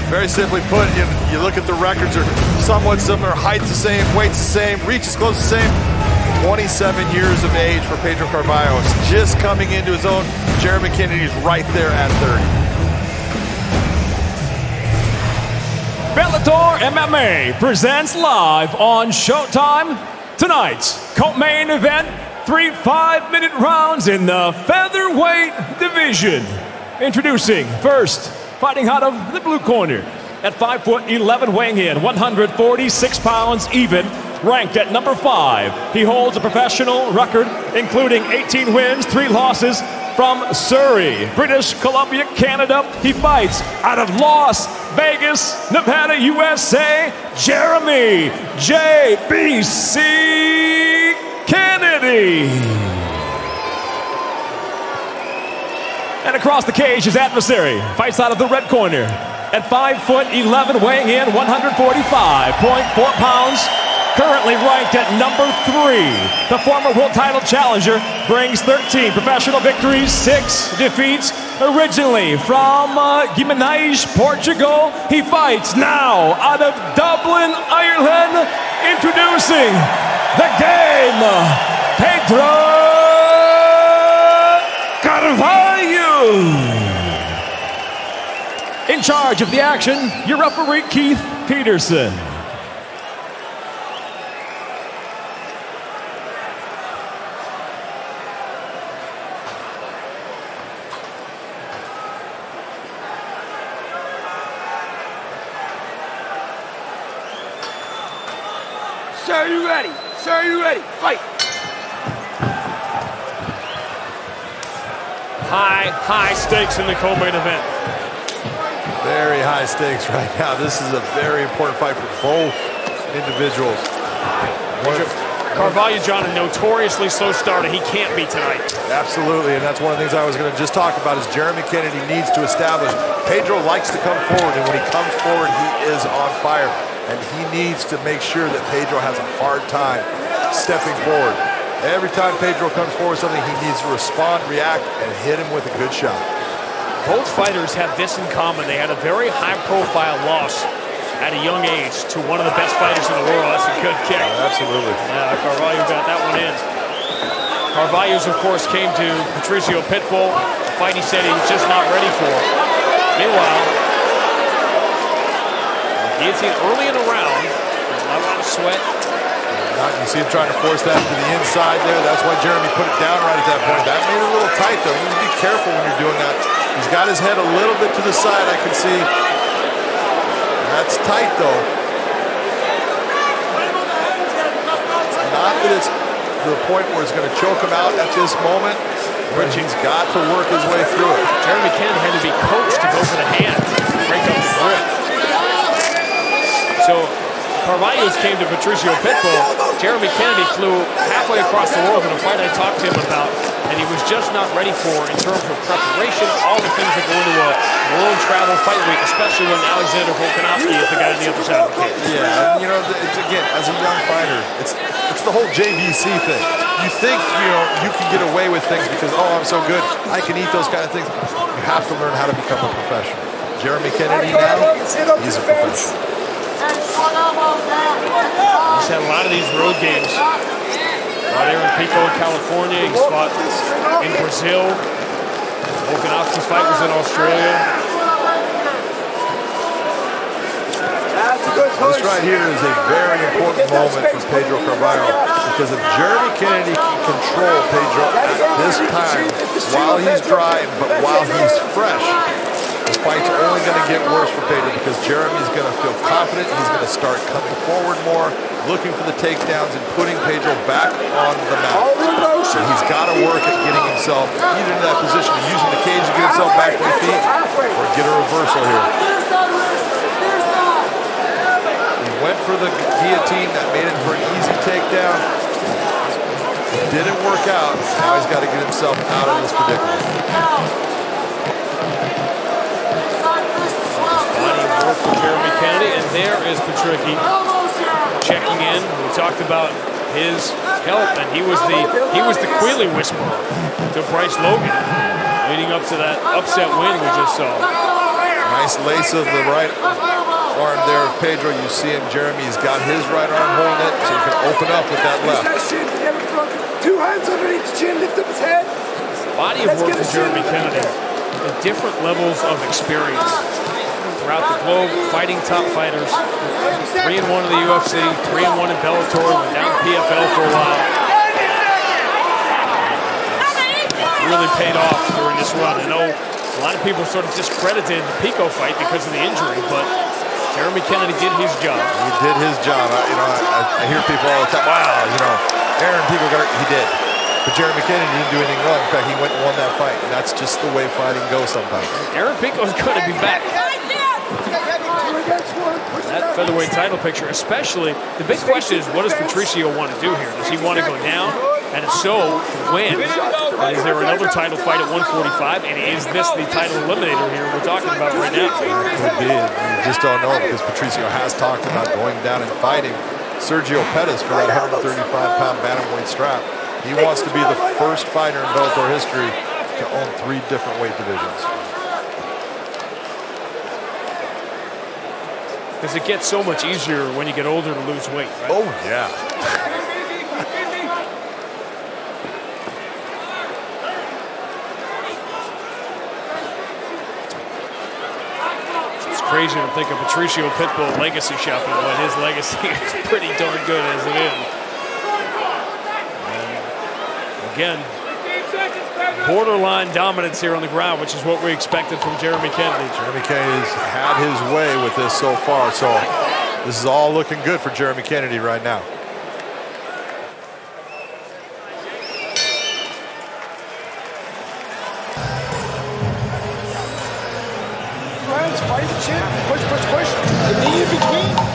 Very simply put, you look at the records are somewhat similar, height's the same, weight's the same, reach is close to the same. 27 years of age for Pedro Carvalho. It's just coming into his own. Jeremy Kennedy's right there at 30. Bellator MMA presents live on Showtime tonight's co-main event, 3 5-minute rounds in the featherweight division. Introducing first, fighting out of the blue corner at 5'11", weighing in 146 pounds even, ranked at number 5. He holds a professional record including 18 wins, 3 losses from Surrey, British Columbia, Canada. He fights out of Las Vegas, Nevada, USA, Jeremy JBC Kennedy. And across the cage, his adversary fights out of the red corner at 5'11", weighing in 145.4 pounds, currently ranked at number 3. The former world title challenger brings 13 professional victories, 6 defeats. Originally from Guimarães, Portugal, he fights now out of Dublin, Ireland. Introducing the game, Pedro Carvalho. In charge of the action, your referee, Keith Peterson. Sir, are you ready? Sir, are you ready? Fight! High stakes in the co-main event. Very high stakes right now. This is a very important fight for both individuals. Carvalho, John, a notoriously slow starter. He can't be tonight. Absolutely, and that's one of the things I was going to just talk about is Jeremy Kennedy needs to establish. Pedro likes to come forward, and when he comes forward, he is on fire. And he needs to make sure that Pedro has a hard time stepping forward. Every time Pedro comes forward with something, he needs to respond, react, and hit him with a good shot. Both fighters have this in common. They had a very high-profile loss at a young age to one of the best fighters in the world. That's a good kick. Absolutely. Carvalho got that one in. Carvalho's, of course, came to Patricio Pitbull, a fight he said he was just not ready for. Meanwhile, guillotine early in the round, not a lot of sweat. You see him trying to force that to the inside there. That's why Jeremy put it down right at that point. That made it a little tight, though. You need to be careful when you're doing that. He's got his head a little bit to the side, I can see. That's tight, though. Not that it's to the point where it's going to choke him out at this moment, but he's got to work his way through it. Jeremy Kennedy had to be coached to go for the hand, break up the grip. So Carvalho came to Patricio Pitbull. Jeremy Kennedy flew halfway across the world in a fight I talked to him about, and he was just not ready for in terms of preparation, all the things that go into a world travel fight week, especially when Alexander Volkanovski is the guy on the other side of the cage. Yeah, and it's, again, as a young fighter, it's the whole JBC thing. You think, you can get away with things because, oh, I'm so good, I can eat those kind of things. You have to learn how to become a professional. Jeremy Kennedy now, he's a professional. He's had a lot of these road games. Right here in Pico, California. He's fought in Brazil. Volkanovski's fight was in Australia. This right here is a very important moment for Pedro Carvalho because if Jeremy Kennedy can control Pedro at this time while he's dry but while he's fresh, the fight's only going to get worse for Pedro because Jeremy's going to feel confident. He's going to start coming forward more, looking for the takedowns and putting Pedro back on the mat. So he's got to work at getting himself either into that position of using the cage to get himself back to the feet or get a reversal here. He went for the guillotine. That made it for an easy takedown. It didn't work out. Now he's got to get himself out of this predicament. For Jeremy Kennedy, and there is Patricky checking in. We talked about his health, and he was the Quealy whisperer to Bryce Logan, leading up to that upset win we just saw. Nice lace of the right arm there of Pedro. You see him, Jeremy's got his right arm holding it, so he can open up with that left. Two hands underneath the chin, lift up his head. Body of work for Jeremy Kennedy at different levels of experience throughout the globe, fighting top fighters. 3-1 in the UFC, 3-1 in Bellator, went down to PFL for a while. Really paid off during this run. I know a lot of people sort of discredited the Pico fight because of the injury, but Jeremy Kennedy did his job. He did his job. I hear people all the time, wow, Aaron Pico got it. He did. But Jeremy Kennedy didn't do anything wrong. In fact, he went and won that fight. And that's just the way fighting goes sometimes. Aaron Pico's going to be back. That featherweight title picture, especially, the big question is, what does Patricio want to do here? Does he want to go down? And if so, when? Is there another title fight at 145? And is this the title eliminator here we're talking about right now? It could be. You just don't know, because Patricio has talked about going down and fighting Sergio Pettis for that 135-pound bantamweight strap. He wants to be the first fighter in Bellator history to own 3 different weight divisions. Because it gets so much easier when you get older to lose weight, right? Oh, yeah. It's crazy to think of Patricio Pitbull legacy shopping when his legacy is pretty darn good as it is. And again, borderline dominance here on the ground, which is what we expected from Jeremy Kennedy. Jeremy Kennedy's had his way with this so far, so this is all looking good for Jeremy Kennedy right now. Hands, fight the chin, push, push, push. The knee in between.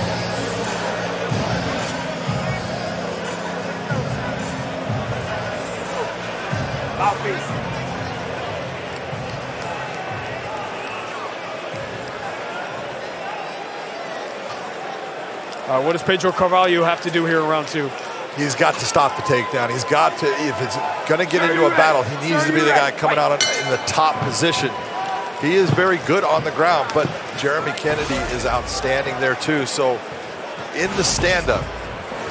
What does Pedro Carvalho have to do here in round 2? He's got to stop the takedown. He's got to, if it's going to get into a battle, he needs to be the guy coming out in the top position. He is very good on the ground, but Jeremy Kennedy is outstanding there too. So in the stand-up,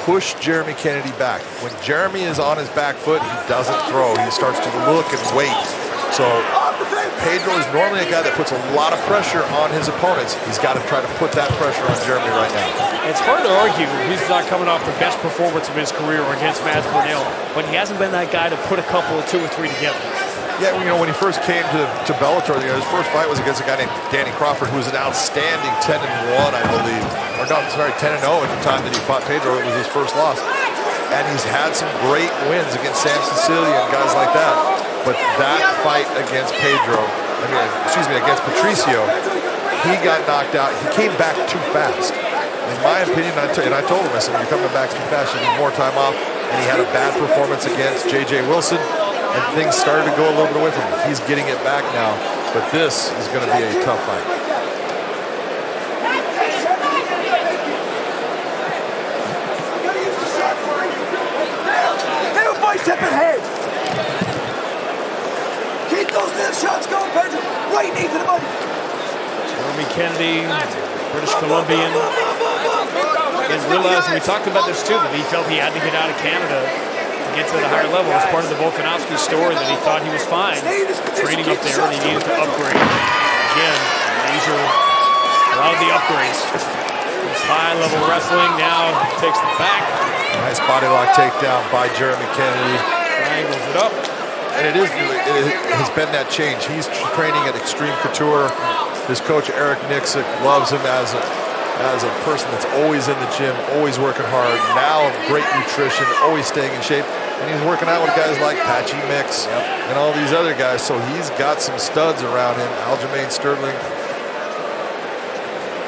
push Jeremy Kennedy back. When Jeremy is on his back foot, he doesn't throw. He starts to look and wait. So Pedro is normally a guy that puts a lot of pressure on his opponents. He's got to try to put that pressure on Jeremy right now. It's hard to argue he's not coming off the best performance of his career against Mads Burnell, but he hasn't been that guy to put a couple of 2 or 3 together. Yeah, when he first came to Bellator, his first fight was against a guy named Danny Crawford, who was an outstanding 10-1, I believe. Or no, sorry, 10-0 at the time that he fought Pedro. It was his first loss. And he's had some great wins against Sam Sicilia and guys like that. But that fight against against Patricio, he got knocked out. He came back too fast. In my opinion, I told him, I said, you're coming back too fast, you need more time off. And he had a bad performance against J.J. Wilson, and things started to go a little bit away from him. He's getting it back now, but this is going to be a tough fight. Little bicep and head. Keep those little shots going, Pedro. Right knee to the body. Jeremy Kennedy, British Columbian. And realized, and we talked about this too, that he felt he had to get out of Canada to get to the higher level. As part of the Volkanovski story, that he thought he was fine training up there and he needed to upgrade. Again, these are a lot of the upgrades. It's high-level wrestling, now takes the back. Nice body lock takedown by Jeremy Kennedy. Triangles it up. And it has been that change. He's training at Extreme Couture. His coach, Eric Nixick, loves him as a person that's always in the gym, always working hard. Now, great nutrition, always staying in shape. And he's working out with guys like Patchy Mix and all these other guys. So he's got some studs around him. Aljamain Sterling.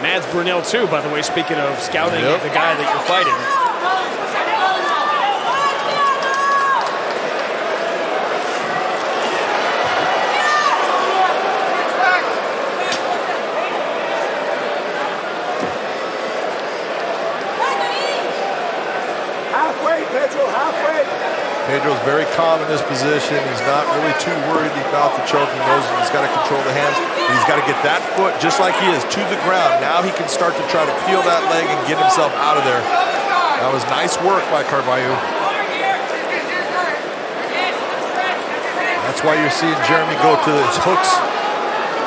Mads Burnell, too, by the way, speaking of scouting the guy that you're fighting. Halfway, Pedro, halfway. Pedro's very calm in this position. He's not really too worried about the choke. He knows he's got to control the hands. He's got to get that foot, just like he is, to the ground. Now he can start to try to peel that leg and get himself out of there. That was nice work by Carvalho. That's why you're seeing Jeremy go to his hooks,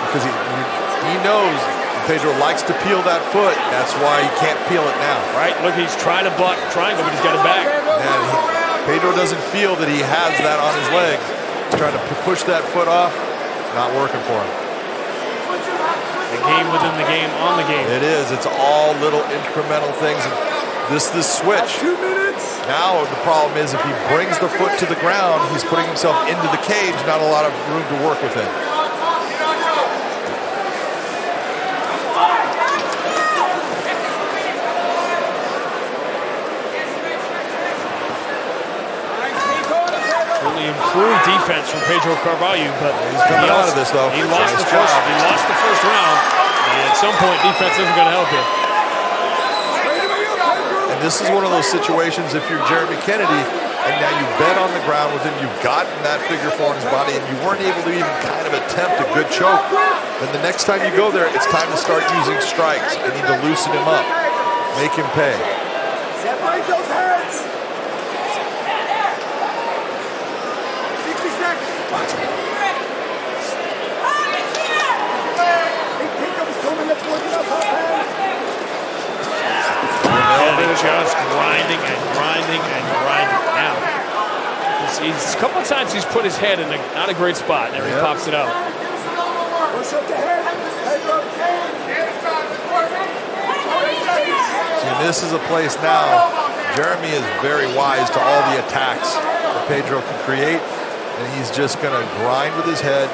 because he knows Pedro likes to peel that foot. That's why he can't peel it now. Right, look, he's trying to block the triangle, but he's got it back. Pedro doesn't feel that he has that on his leg. He's trying to push that foot off. It's not working for him. The game within the game, on the game. It is. It's all little incremental things. And this switch. 2 minutes. Now the problem is if he brings the foot to the ground, he's putting himself into the cage. Not a lot of room to work with him. Improved defense from Pedro Carvalho, but he's coming out of this though. He lost the first round, and at some point defense isn't going to help him. And this is one of those situations, if you're Jeremy Kennedy and now you bet on the ground with him, you've gotten that figure four in his body, and you weren't able to even kind of attempt a good choke, then the next time you go there, it's time to start using strikes. You need to loosen him up, make him pay. Separate those heads. Just grinding and grinding and grinding. Now, he's a couple of times he's put his head in not a great spot. There he pops it out. See, this is a place now. Jeremy is very wise to all the attacks that Pedro can create, and he's just going to grind with his head,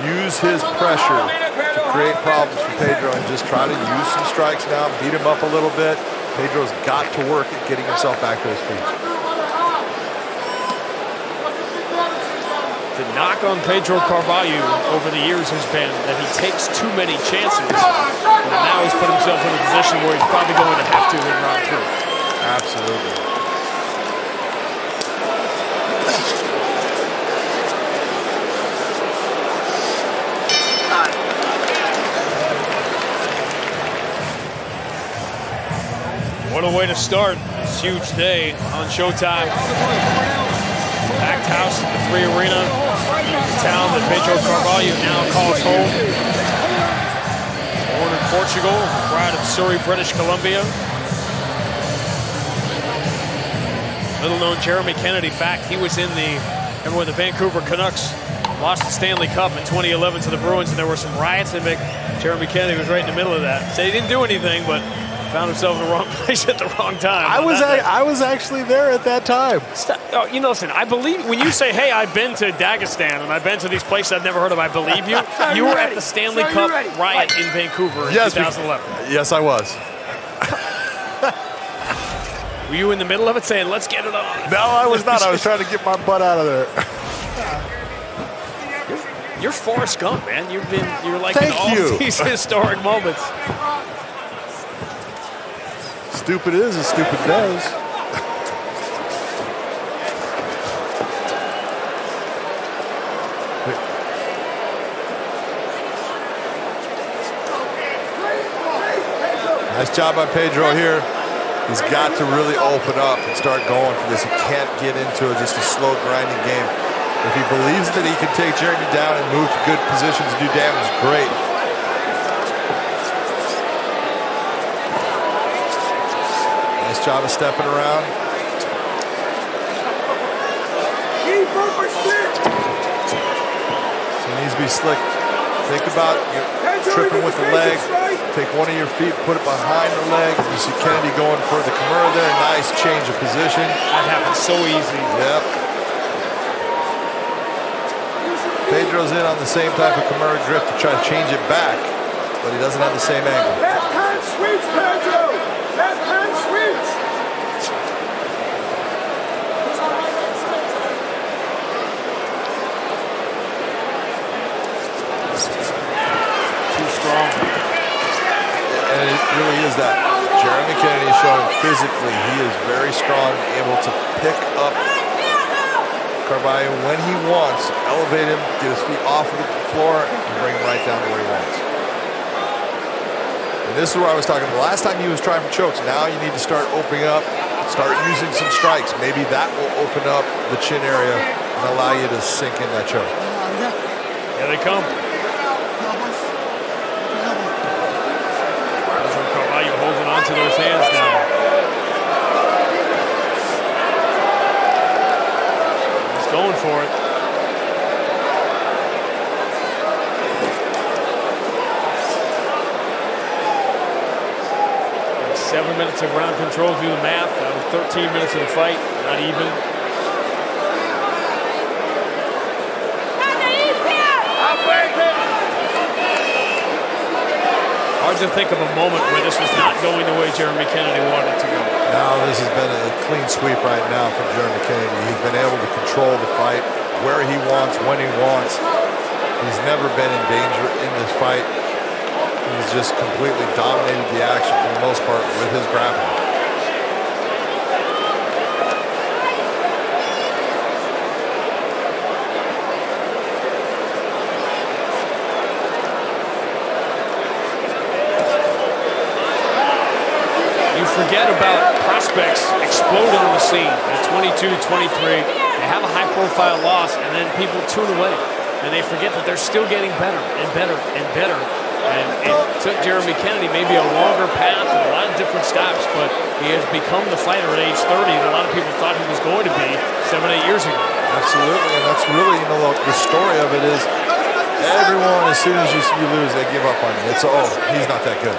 use his pressure to create problems for Pedro, and just try to use some strikes now, beat him up a little bit. Pedro's got to work at getting himself back to his feet. The knock on Pedro Carvalho over the years has been that he takes too many chances, and now he's put himself in a position where he's probably going to have to in round 3. Absolutely. What a way to start this huge day on Showtime. Packed house at the Free Arena, the town that Pedro Carvalho now calls home. Born in Portugal, proud of Surrey, British Columbia. Little known Jeremy Kennedy fact, he was in remember when the Vancouver Canucks lost the Stanley Cup in 2011 to the Bruins, and there were some riots, and Jeremy Kennedy was right in the middle of that. So he didn't do anything, but found himself in the wrong place at the wrong time. I was actually there at that time. Oh, listen, I believe when you say, hey, I've been to Dagestan and I've been to these places I've never heard of, I believe you. You were at the Stanley Cup riot in Vancouver in 2011. Yes, I was. Were you in the middle of it saying, let's get it on? No, I was not. I was trying to get my butt out of there. You're Forrest Gump, man. You're like in all these historic moments. Stupid is as stupid does. Nice job by Pedro here. He's got to really open up and start going for this. He can't get into just a slow grinding game. If he believes that he can take Jeremy down and move to good positions and do damage, great. Nice job of stepping around. So he needs to be slick. Think about tripping with the leg. Take one of your feet, put it behind the leg. You see Kennedy going for the Kimura there. Nice change of position. That happens so easy. Yep. Pedro's in on the same type of Kimura grip to try to change it back, but he doesn't have the same angle. Left hand sweeps, Pedro. Left hand sweeps. Too strong. And it really is that. Jeremy Kennedy is showing physically he is very strong, able to pick up Carvalho, when he wants, elevate him, get his feet off of the floor, and bring him right down to where he wants. And this is where I was talking. The last time he was trying for chokes. Now you need to start opening up, start using some strikes. Maybe that will open up the chin area and allow you to sink in that choke. Here they come. Pedro Carvalho holding on to those hands now. He's going for it. 7 minutes of ground control, do the math. That was 13 minutes of the fight, not even. Hard to think of a moment where this was not going the way Jeremy Kennedy wanted it to go. Now this has been a clean sweep right now from Jeremy Kennedy. He's been able to control the fight where he wants, when he wants. He's never been in danger in this fight. He's just completely dominated the action for the most part with his grappling. You forget about prospects exploding on the scene at 22, 23. They have a high-profile loss, and then people tune away. And they forget that they're still getting better and better and better. And it took Jeremy Kennedy maybe a longer path and a lot of different stops, but he has become the fighter at age 30 that a lot of people thought he was going to be 7, 8 years ago. Absolutely, and that's really, the story of it is everyone, as soon as you lose, they give up on you. It's, oh, he's not that good.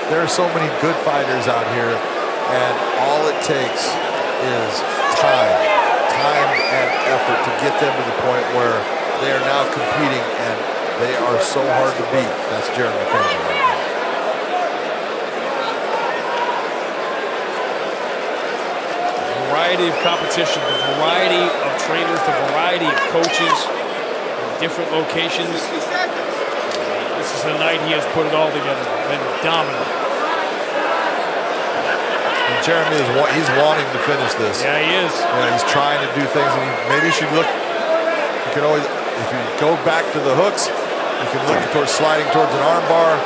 There are so many good fighters out here, and all it takes is time and effort to get them to the point where they are now competing, and they are so hard to beat. That's Jeremy Kennedy right now. The variety of competition, the variety of trainers, the variety of coaches in different locations. This is the night he has put it all together. Been dominant. And Jeremy he's wanting to finish this. Yeah, he is. He's trying to do things, and maybe he should look. You can always, if you go back to the hooks, you can look towards sliding towards an arm bar,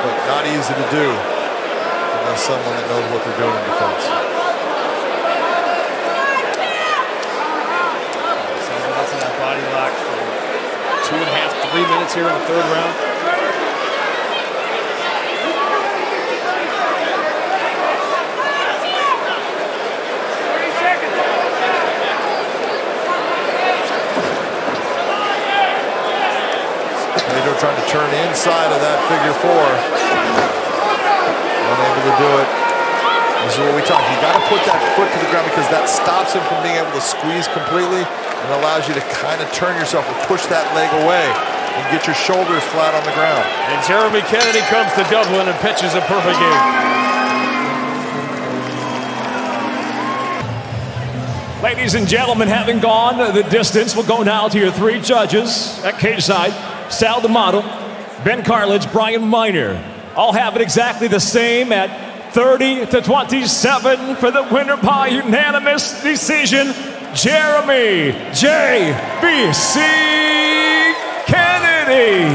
but not easy to do unless someone that knows what they're doing in defense. So that's in that body lock for 2.5, 3 minutes here in the third round. Pedro trying to turn inside of that figure four. Unable to do it. This is what we talk. You got to put that foot to the ground because that stops him from being able to squeeze completely and allows you to kind of turn yourself and push that leg away and get your shoulders flat on the ground. And Jeremy Kennedy comes to Dublin and pitches a perfect game. Ladies and gentlemen, having gone the distance, we'll go now to your 3 judges at cage side. Sal D'Amato, Ben Cartlidge, Brian Miner. All have it exactly the same at 30-27 for the winner by unanimous decision, Jeremy J.B.C. Kennedy.